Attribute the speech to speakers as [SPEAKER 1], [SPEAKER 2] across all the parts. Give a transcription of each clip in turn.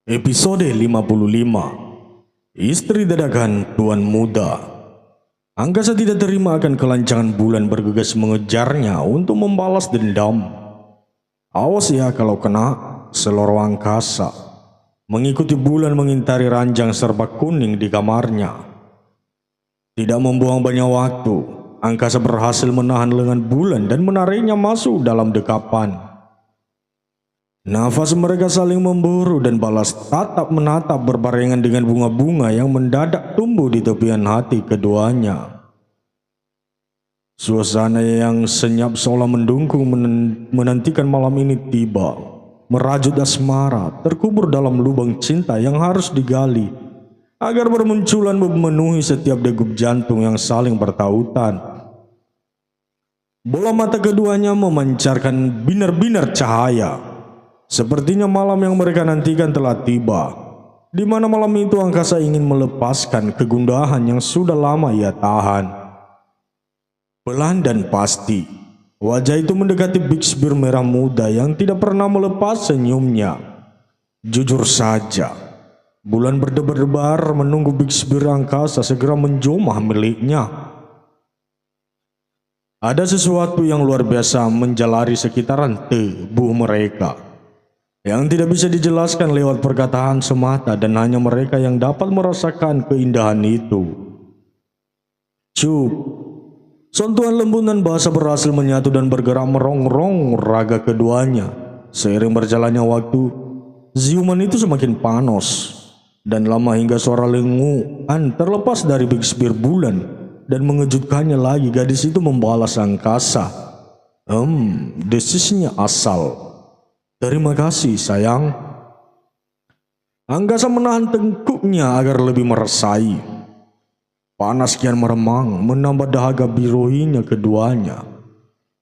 [SPEAKER 1] Episode 55. Istri dadakan Tuan Muda. Angkasa tidak terima akan kelancangan bulan bergegas mengejarnya untuk membalas dendam. Awas ya kalau kena, seluruh angkasa mengikuti bulan mengintari ranjang serbak kuning di kamarnya. Tidak membuang banyak waktu, angkasa berhasil menahan lengan bulan dan menariknya masuk dalam dekapan. Nafas mereka saling memburu dan balas tatap menatap berbarengan dengan bunga-bunga yang mendadak tumbuh di tepian hati keduanya. Suasana yang senyap seolah mendungkung menantikan malam ini tiba. Merajut asmara terkubur dalam lubang cinta yang harus digali agar bermunculan memenuhi setiap degup jantung yang saling bertautan. Bola mata keduanya memancarkan binar-binar cahaya. Sepertinya malam yang mereka nantikan telah tiba, di mana malam itu angkasa ingin melepaskan kegundahan yang sudah lama ia tahan. Pelan dan pasti, wajah itu mendekati Bixbir merah muda yang tidak pernah melepas senyumnya. Jujur saja, bulan berdebar-debar menunggu Bixbir angkasa segera menjamah miliknya. Ada sesuatu yang luar biasa menjalari sekitaran tubuh mereka, yang tidak bisa dijelaskan lewat perkataan semata dan hanya mereka yang dapat merasakan keindahan itu. Cup, sentuhan lembut dan bahasa berhasil menyatu dan bergerak merongrong raga keduanya. Seiring berjalannya waktu, ciuman itu semakin panas dan lama hingga suara lenguan terlepas dari bibir bulan dan mengejutkannya lagi. Gadis itu membalas angkasa. Desisnya asal. Terima kasih sayang. Angkasa menahan tengkuknya agar lebih meresai. Panas kian meremang menambah dahaga biruhinya keduanya.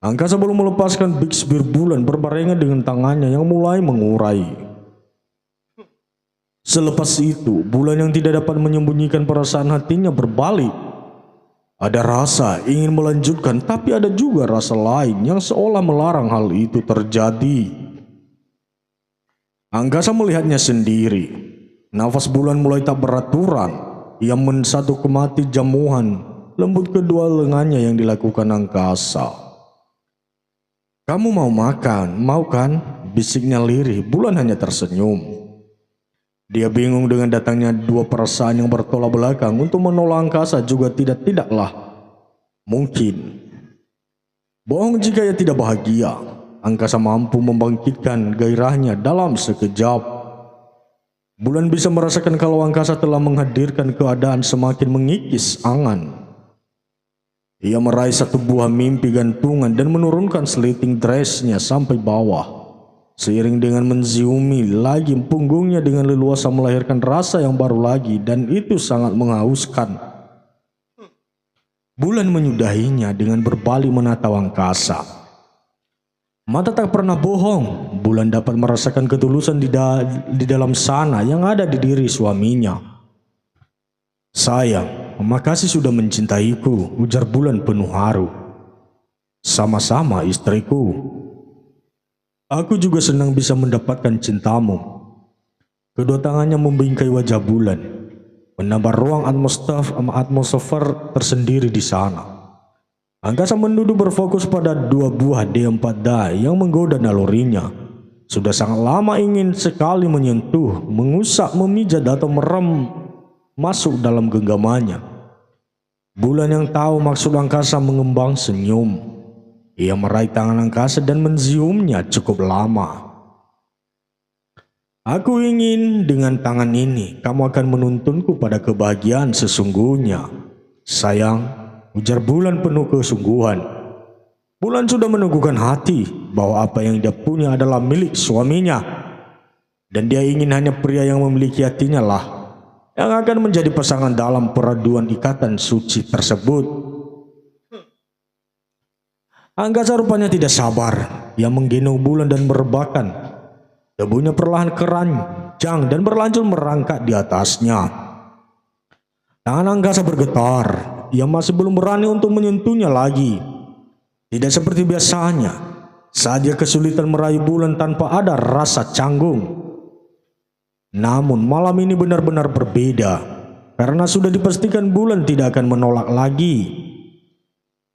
[SPEAKER 1] Angkasa belum melepaskan bibir bulan berbarengan dengan tangannya yang mulai mengurai. Selepas itu, bulan yang tidak dapat menyembunyikan perasaan hatinya berbalik. Ada rasa ingin melanjutkan, tapi ada juga rasa lain yang seolah melarang hal itu terjadi. Angkasa melihatnya sendiri. Nafas bulan mulai tak beraturan. Ia mensatu kemati jamuan lembut kedua lengannya yang dilakukan angkasa. Kamu mau makan, mau kan? Bisiknya lirih. Bulan hanya tersenyum. Dia bingung dengan datangnya dua perasaan yang bertolak belakang. Untuk menolak angkasa juga tidaklah mungkin. Bohong jika ia tidak bahagia. Angkasa mampu membangkitkan gairahnya dalam sekejap. Bulan bisa merasakan kalau angkasa telah menghadirkan keadaan semakin mengikis angan. Ia meraih satu buah mimpi gantungan dan menurunkan seliting dressnya sampai bawah. Seiring dengan menziumi lagi punggungnya dengan leluasa melahirkan rasa yang baru lagi, dan itu sangat menghauskan. Bulan menyudahinya dengan berbalik menatap angkasa. Mata tak pernah bohong. Bulan dapat merasakan ketulusan di dalam sana yang ada di diri suaminya. Sayang, makasih sudah mencintaiku, ujar Bulan penuh haru. Sama-sama istriku. Aku juga senang bisa mendapatkan cintamu. Kedua tangannya membingkai wajah Bulan, menambah ruang atmosfer tersendiri di sana. Angkasa menduduk berfokus pada dua buah D4 yang menggoda nalurinya. Sudah sangat lama ingin sekali menyentuh, mengusap, memijat atau merem masuk dalam genggamannya. Bulan yang tahu maksud angkasa mengembang senyum. Ia meraih tangan angkasa dan menciumnya cukup lama. Aku ingin dengan tangan ini kamu akan menuntunku pada kebahagiaan sesungguhnya. Sayang, ujar Bulan penuh kesungguhan. Bulan sudah meneguhkan hati bahwa apa yang dia punya adalah milik suaminya. Dan dia ingin hanya pria yang memiliki hatinya lah yang akan menjadi pasangan dalam peraduan ikatan suci tersebut. Angkasa rupanya tidak sabar. Ia menggendong Bulan dan merebakan. Tubuhnya perlahan keranjang dan berlanjut merangkak di atasnya. Tangan angkasa bergetar. Ia masih belum berani untuk menyentuhnya lagi. Tidak seperti biasanya, saat dia kesulitan meraih Bulan tanpa ada rasa canggung. Namun malam ini benar-benar berbeda, karena sudah dipastikan bulan tidak akan menolak lagi.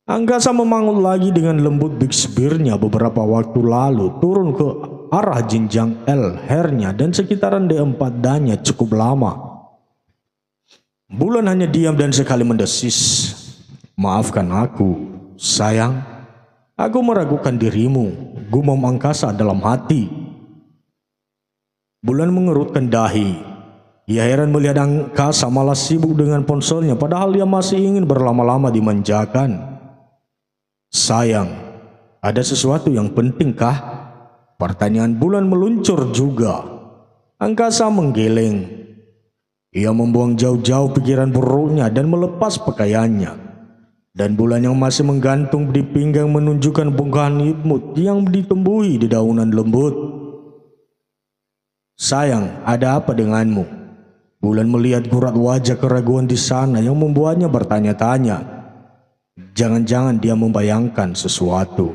[SPEAKER 1] Angkasa memangut lagi dengan lembut bibirnya beberapa waktu lalu turun ke arah jenjang lehernya dan sekitaran D4 dannya cukup lama. Bulan hanya diam dan sekali mendesis. Maafkan aku, sayang. Aku meragukan dirimu, gumam angkasa dalam hati. Bulan mengerutkan dahi. Ia heran melihat angkasa malah sibuk dengan ponselnya padahal dia masih ingin berlama-lama dimanjakan. Sayang, ada sesuatu yang penting kah? Pertanyaan Bulan meluncur juga. Angkasa menggeleng. Ia membuang jauh-jauh pikiran buruknya dan melepas pakaiannya. Dan Bulan yang masih menggantung di pinggang menunjukkan bongkahan imut yang ditumbuhi di daunan lembut. Sayang, ada apa denganmu? Bulan melihat gurat wajah keraguan di sana yang membuatnya bertanya-tanya. Jangan-jangan dia membayangkan sesuatu.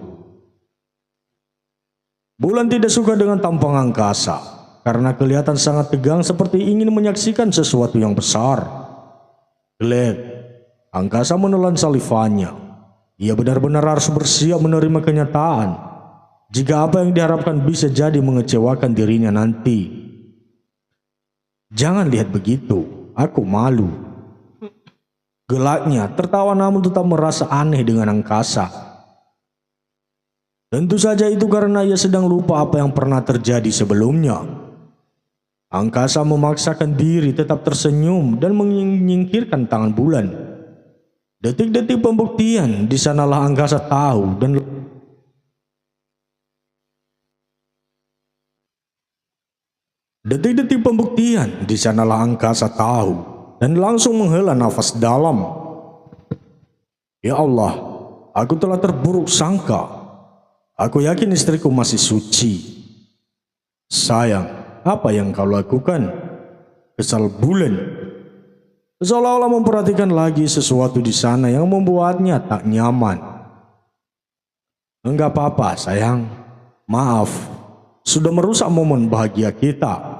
[SPEAKER 1] Bulan tidak suka dengan tampang angkasa karena kelihatan sangat tegang seperti ingin menyaksikan sesuatu yang besar. Glad, angkasa menelan salivannya. Ia benar-benar harus bersiap menerima kenyataan jika apa yang diharapkan bisa jadi mengecewakan dirinya nanti. Jangan lihat begitu, aku malu. Gelaknya tertawa namun tetap merasa aneh dengan angkasa. Tentu saja itu karena ia sedang lupa apa yang pernah terjadi sebelumnya. Angkasa memaksakan diri tetap tersenyum dan menyingkirkan tangan Bulan. Detik-detik pembuktian di sanalah angkasa tahu dan langsung menghela nafas dalam. Ya Allah, aku telah terburuk sangka. Aku yakin istriku masih suci. Sayang, apa yang kau lakukan? Kesal Bulan. Seolah-olah memperhatikan lagi sesuatu di sana yang membuatnya tak nyaman. Enggak apa-apa sayang, maaf, sudah merusak momen bahagia kita.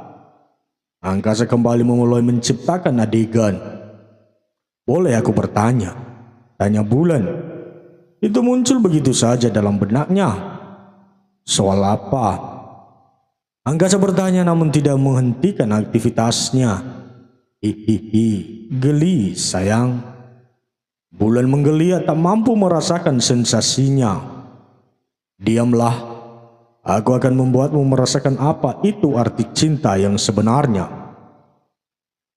[SPEAKER 1] Angkasa kembali memulai menciptakan adegan. Boleh aku bertanya? Tanya Bulan. Itu muncul begitu saja dalam benaknya. Soal apa? Angkasa bertanya namun tidak menghentikan aktivitasnya. Hihihi, geli sayang. Bulan menggeliat tak mampu merasakan sensasinya. Diamlah. Aku akan membuatmu merasakan apa itu arti cinta yang sebenarnya.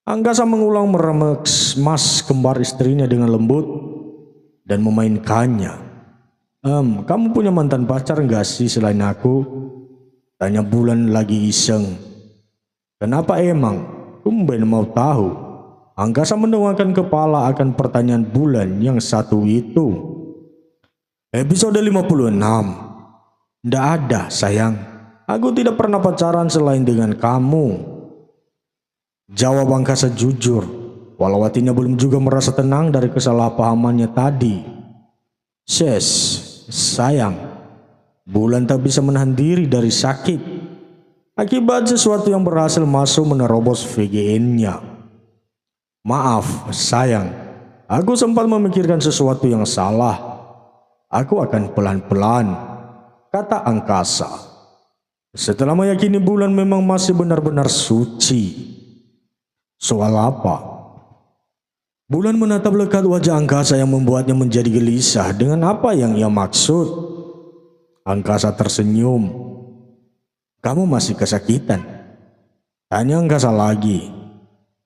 [SPEAKER 1] Angkasa mengulang meremas kembar istrinya dengan lembut dan memainkannya. Kamu punya mantan pacar enggak sih selain aku? Tanya Bulan lagi iseng. Kenapa emang? Tumben mau tahu. Angkasa mendongakkan kepala akan pertanyaan Bulan yang satu itu. Episode 56. Nggak ada sayang, aku tidak pernah pacaran selain dengan kamu. Jawab angkasa jujur, walau hatinya belum juga merasa tenang dari kesalahpahamannya tadi. Sayang, Bulan tak bisa menahan diri dari sakit akibat sesuatu yang berhasil masuk menerobos VGN-nya. Maaf sayang, aku sempat memikirkan sesuatu yang salah. Aku akan pelan-pelan, kata angkasa. Setelah meyakini Bulan memang masih benar-benar suci. Soal apa? Bulan menatap lekat wajah angkasa yang membuatnya menjadi gelisah dengan apa yang ia maksud. Angkasa tersenyum. Kamu masih kesakitan? Tanya angkasa lagi,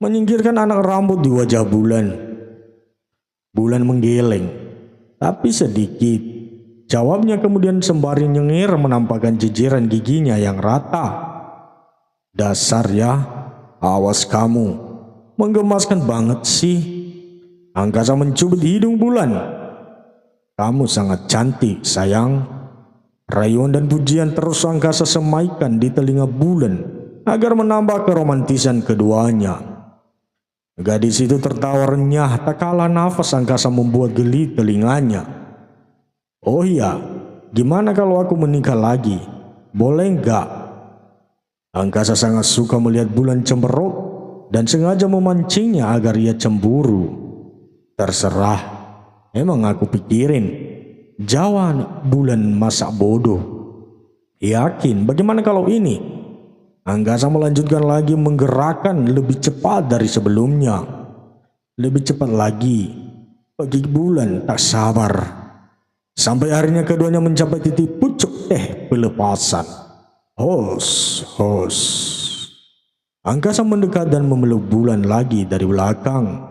[SPEAKER 1] menyingkirkan anak rambut di wajah Bulan. Bulan menggeleng, tapi sedikit. Jawabnya kemudian sembari nyengir menampakkan jejeran giginya yang rata. Dasar ya, awas kamu, menggemaskan banget sih. Angkasa mencubit hidung Bulan. Kamu sangat cantik sayang. Rayuan dan pujian terus angkasa semaikan di telinga Bulan agar menambah keromantisan keduanya. Gadis itu tertawa renyah tak kalah nafas angkasa membuat geli telinganya. Oh iya, gimana kalau aku menikah lagi? Boleh enggak? Angkasa sangat suka melihat bulan cemberut dan sengaja memancingnya agar ia cemburu. Terserah, emang aku pikirin, jawab bulan masak bodoh. Yakin, bagaimana kalau ini? Angkasa melanjutkan lagi menggerakkan lebih cepat dari sebelumnya. Lebih cepat lagi, bagi bulan tak sabar. Sampai akhirnya keduanya mencapai titik pucuk pelepasan. Hos. Angkasa mendekat dan memeluk bulan lagi dari belakang.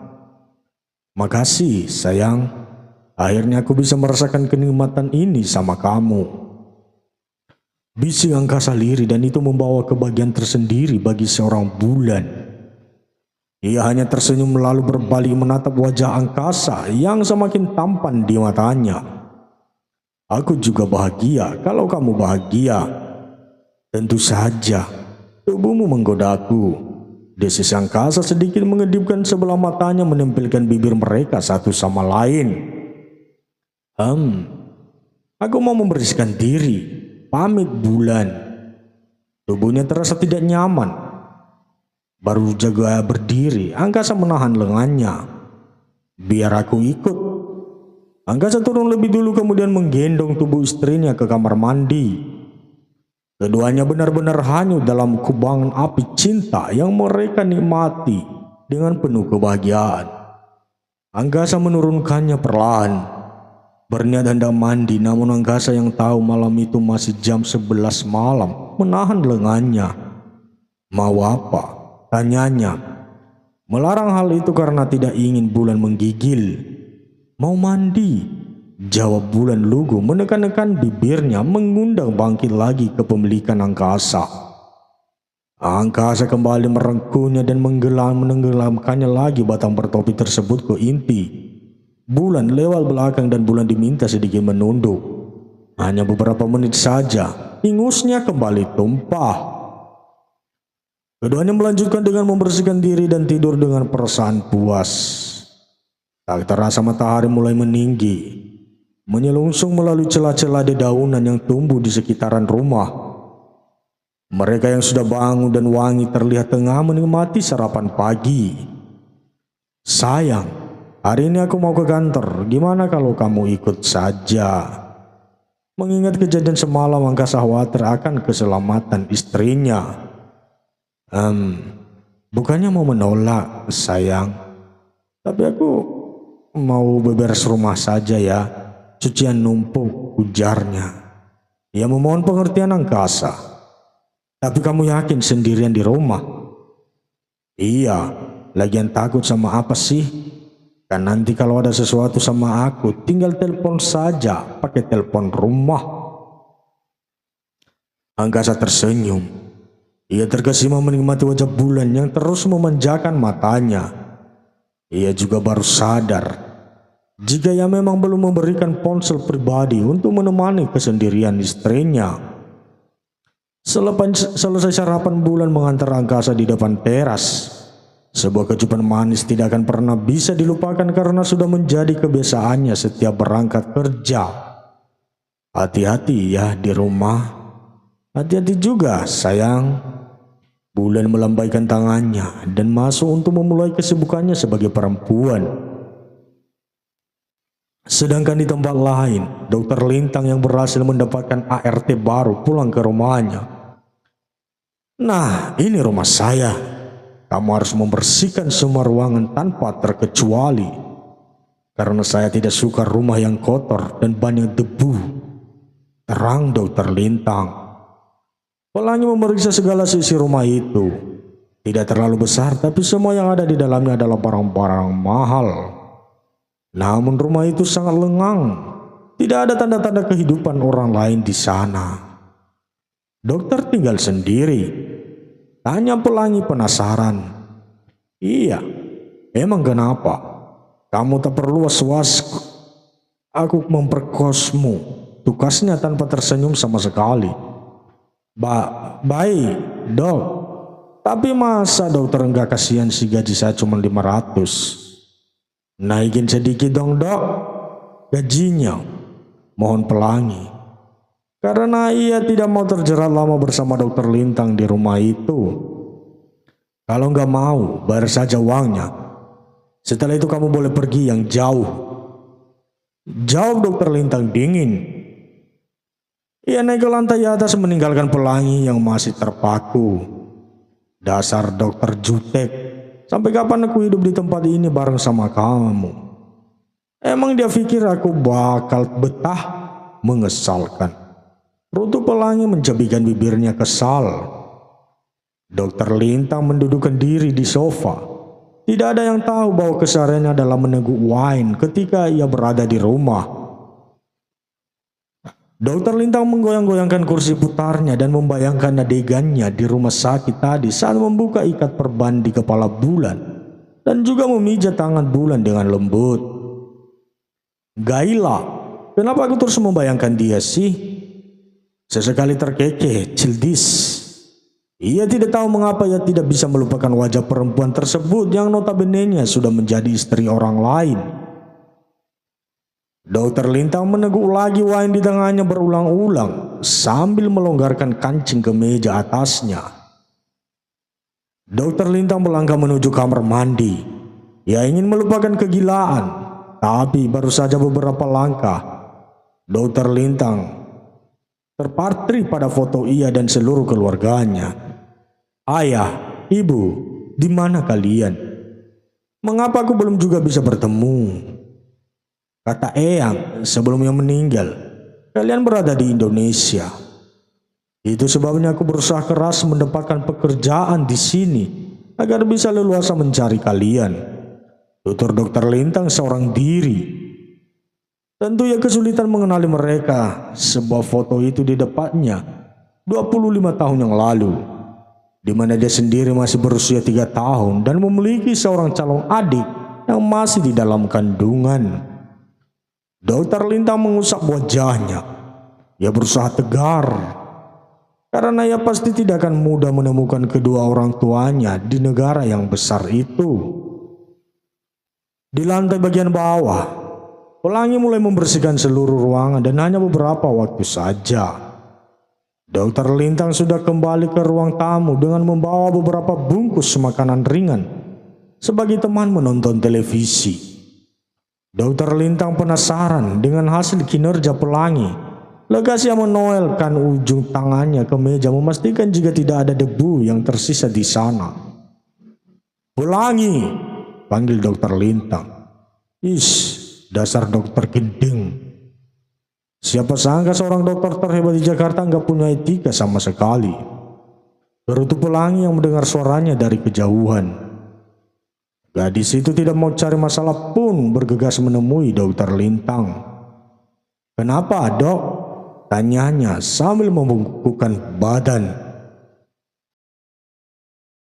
[SPEAKER 1] Makasih sayang, akhirnya aku bisa merasakan kenikmatan ini sama kamu. Bisik angkasa lirih dan itu membawa kebahagiaan tersendiri bagi seorang bulan. Ia hanya tersenyum lalu berbalik menatap wajah angkasa yang semakin tampan di matanya. Aku juga bahagia kalau kamu bahagia. Tentu saja, tubuhmu menggodaku. Desis angkasa sedikit mengedipkan sebelah matanya menempelkan bibir mereka satu sama lain. Aku mau membersihkan diri, pamit bulan. Tubuhnya terasa tidak nyaman. Baru jaga berdiri, angkasa menahan lengannya. Biar aku ikut. Angkasa turun lebih dulu kemudian menggendong tubuh istrinya ke kamar mandi. Keduanya benar-benar hanyut dalam kubangan api cinta yang mereka nikmati dengan penuh kebahagiaan. Angkasa menurunkannya perlahan. Berniat hendak mandi, namun angkasa yang tahu malam itu masih jam 11 malam menahan lengannya. Mau apa? Tanyanya. Melarang hal itu karena tidak ingin bulan menggigil. Mau mandi, jawab bulan lugu menekan-nekan bibirnya mengundang bangkit lagi kepemilikan angkasa. Angkasa kembali merengkuhnya dan menenggelamkannya lagi batang bertopi tersebut ke inti. Bulan lewat belakang dan bulan diminta sedikit menunduk. Hanya beberapa menit saja, ingusnya kembali tumpah. Keduanya melanjutkan dengan membersihkan diri dan tidur dengan perasaan puas. Tak terasa matahari mulai meninggi, menyelungsung melalui celah-celah dedaunan yang tumbuh di sekitaran rumah. Mereka yang sudah bangun dan wangi terlihat tengah menikmati sarapan pagi. Sayang, hari ini aku mau ke kantor, gimana kalau kamu ikut saja? Mengingat kejadian semalam, angkasa khawatir akan keselamatan istrinya. Bukannya mau menolak, sayang. Tapi aku mau beberes rumah saja ya, cucian numpuk, ujarnya. Ia memohon pengertian angkasa. Tapi kamu yakin sendirian di rumah? Iya, lagian takut sama apa sih? Kan nanti kalau ada sesuatu sama aku, tinggal telepon saja pakai telepon rumah. Angkasa tersenyum. Ia terkesima menikmati wajah bulan yang terus memanjakan matanya. Ia juga baru sadar jika ia memang belum memberikan ponsel pribadi untuk menemani kesendirian istrinya. Selesai sarapan, bulan mengantar angkasa di depan teras. Sebuah kecupan manis tidak akan pernah bisa dilupakan karena sudah menjadi kebiasaannya setiap berangkat kerja. Hati-hati ya di rumah. Hati-hati juga sayang. Bulan melambaikan tangannya dan masuk untuk memulai kesibukannya sebagai perempuan. Sedangkan di tempat lain, Dokter Lintang yang berhasil mendapatkan ART baru pulang ke rumahnya. Nah, ini rumah saya. Kamu harus membersihkan semua ruangan tanpa terkecuali. Karena saya tidak suka rumah yang kotor dan banyak debu. Terang Dokter Lintang. Pelangi memeriksa segala sisi rumah itu. Tidak terlalu besar, tapi semua yang ada di dalamnya adalah barang-barang mahal. Namun rumah itu sangat lengang. Tidak ada tanda-tanda kehidupan orang lain di sana. Dokter tinggal sendiri. Tanya Pelangi penasaran. Iya, emang kenapa? Kamu tak perlu was-was. Aku memperkosmu. Tukasnya tanpa tersenyum sama sekali. Baik, dok. Tapi masa dokter enggak kasihan si gaji saya cuma 500? Naikin sedikit dong dok gajinya, mohon Pelangi. karena ia tidak mau terjerat lama bersama Dokter Lintang di rumah itu. Kalau nggak mau, bayar saja uangnya. Setelah itu kamu boleh pergi yang jauh. Jawab Dokter Lintang dingin. Ia naik ke lantai atas meninggalkan Pelangi yang masih terpaku. Dasar dokter jutek, sampai kapan aku hidup di tempat ini bareng sama kamu? Emang dia pikir aku bakal betah? Mengesalkan. Rutu Pelangi mencebikan bibirnya kesal. Dokter Lintang mendudukkan diri di sofa. Tidak ada yang tahu bahwa kesehariannya adalah meneguk wine ketika ia berada di rumah. Dokter Lintang menggoyang-goyangkan kursi putarnya dan membayangkan adegannya di rumah sakit tadi saat membuka ikat perban di kepala Bulan dan juga memijat tangan Bulan dengan lembut. Gaila, kenapa aku terus membayangkan dia sih? Sesekali terkekeh, cildis. Ia tidak tahu mengapa ia tidak bisa melupakan wajah perempuan tersebut yang notabene-nya sudah menjadi istri orang lain. Dokter Lintang meneguk lagi wine di tangannya berulang-ulang sambil melonggarkan kancing kemeja atasnya. Dokter Lintang melangkah menuju kamar mandi. Ia ingin melupakan kegilaan, tapi baru saja beberapa langkah, Dokter Lintang terpatri pada foto ia dan seluruh keluarganya. Ayah, ibu, di mana kalian? Mengapa aku belum juga bisa bertemu? Kata Eyang sebelumnya meninggal, kalian berada di Indonesia. Itu sebabnya aku berusaha keras mendapatkan pekerjaan di sini agar bisa leluasa mencari kalian. Tutur Dokter Lintang seorang diri. Tentu ia kesulitan mengenali mereka. Sebuah foto itu di depannya 25 tahun yang lalu, di mana dia sendiri masih berusia 3 tahun dan memiliki seorang calon adik yang masih di dalam kandungan. Dokter Lintang mengusap wajahnya. Ia berusaha tegar, karena ia pasti tidak akan mudah menemukan kedua orang tuanya di negara yang besar itu. Di lantai bagian bawah, Pelangi mulai membersihkan seluruh ruangan dan hanya beberapa waktu saja. Dokter Lintang sudah kembali ke ruang tamu dengan membawa beberapa bungkus makanan ringan sebagai teman menonton televisi. Dokter Lintang penasaran dengan hasil kinerja Pelangi. Lekas ia menoelkan ujung tangannya ke meja memastikan jika tidak ada debu yang tersisa di sana. Pelangi, panggil Dokter Lintang. Dasar dokter gendeng. Siapa sangka seorang dokter terhebat di Jakarta nggak punya etika sama sekali. Gerutu Pelangi yang mendengar suaranya dari kejauhan. Gadis itu tidak mau cari masalah pun bergegas menemui Dokter Lintang. Kenapa, Dok? Tanyanya sambil membungkukkan badan.